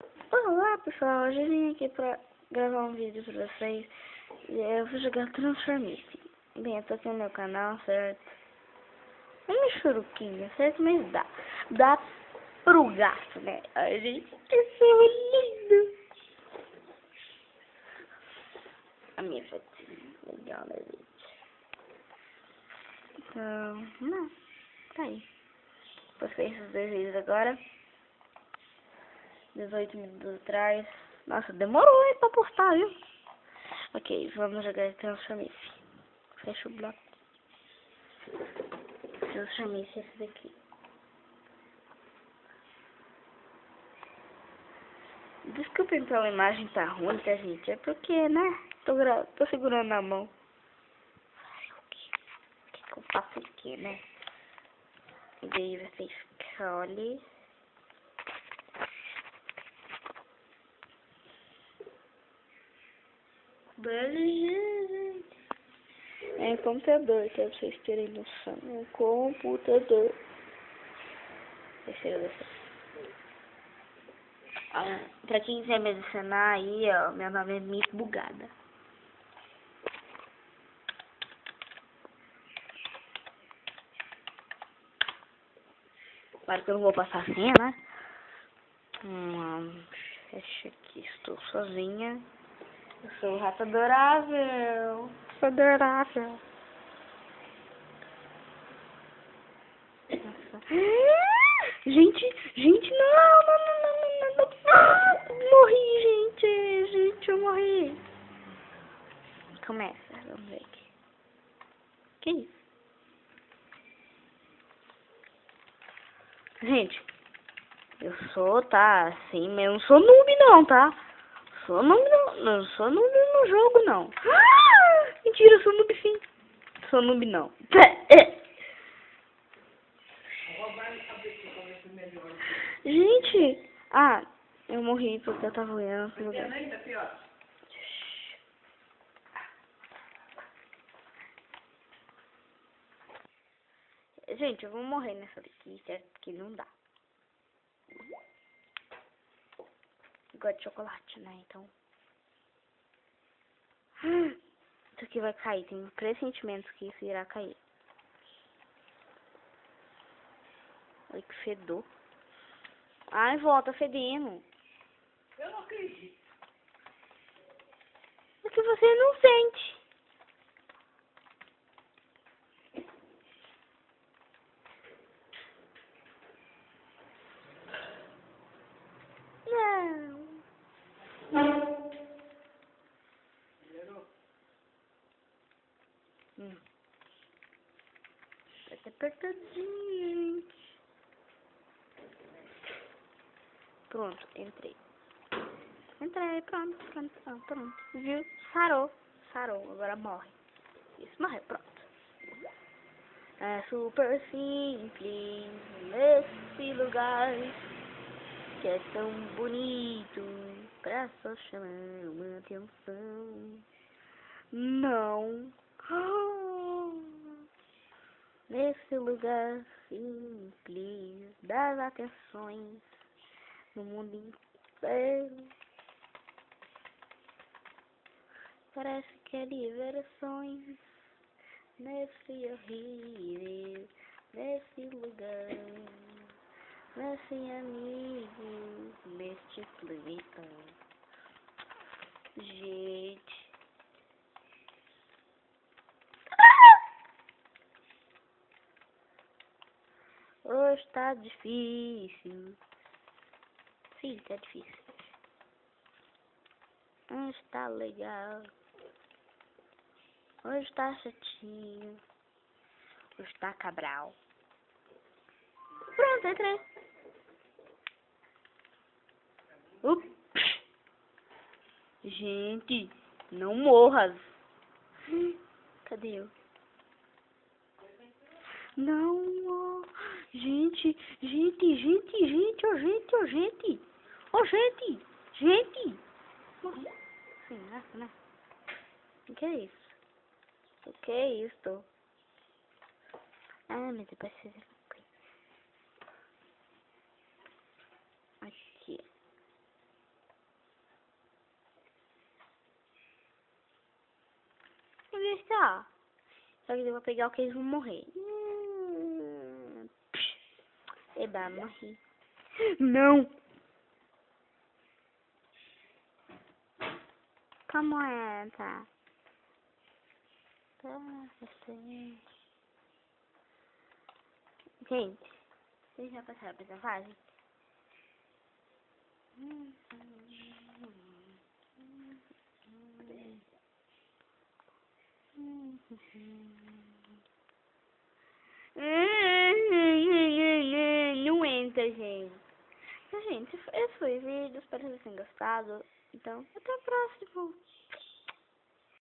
Olá pessoal, hoje eu vim aqui pra gravar um vídeo pra vocês. Eu vou jogar Transformice. Bem, eu tô aqui no meu canal, certo? É uma churuquinha, certo? Mas dá pro gasto, né? Ai gente, que céu lindo! A minha fotinha, legal, né gente? Então, não, tá aí. Postei esses dois vídeos agora. 18 minutos atrás. Nossa, demorou aí pra postar, viu? Ok, vamos jogar Transformice. Fecha o bloco. Transformice esse daqui. Desculpem pela imagem tá ruim, tá gente? É porque, né? Tô segurando na mão. O que eu faço aqui, né? E daí você escolhe. Beleza, gente. É computador, pra vocês terem noção. É um computador. Deixa eu ver. Pra quem quiser me adicionar aí, ó, meu nome é Miss Bugada. Claro que eu não vou passar a senha, né? Fecha aqui, estou sozinha. Eu sou o rato adorável. Sou adorável. Nossa. Gente, não. Morri, gente, eu morri. Começa, vamos ver aqui. Que isso? Gente, eu sou, tá, assim, mas eu não sou noob não, tá? Não sou noob no jogo, não. Mentira, eu sou noob sim. Sou noob não. Gente, eu morri porque eu tava olhando pro lugar. Gente, eu vou morrer nessa daqui, certo? Porque não dá. Eu gosto de chocolate, né? Então. Isso aqui vai cair. Tenho pressentimentos que isso irá cair. Olha que fedor. Ai, volta fedendo. Eu não acredito. Porque você não sente. Não. Vai ter apertadinho, gente. Pronto, entrei. Entrei, pronto. Viu? Sarou. Agora morre. Isso, morre, pronto. É super simples nesse lugar que é tão bonito pra só chamar uma atenção. Não. Nesse lugar simples das atenções no mundo inteiro. Parece que é diversões nesse horrível, nesse lugar, nesse amigo, neste planeta. Gente. Hoje tá difícil. Sim, tá difícil. Hoje tá legal. Hoje tá chatinho. Hoje tá cabral. Pronto, entrei. Gente, não morras. Cadê eu? Não, ó. Gente. Morri. Sim, né? O que é isso? O que é isso? Meu Deus, precisa. Aqui. está. Só que eu vou pegar o que eles vão morrer. Eba, morri. Não! Como é, tá? Gente, vocês já passaram por essa fase? Não entra, gente. Então, gente, esse foi o vídeo. Espero que vocês tenham gostado. Então, até o próximo.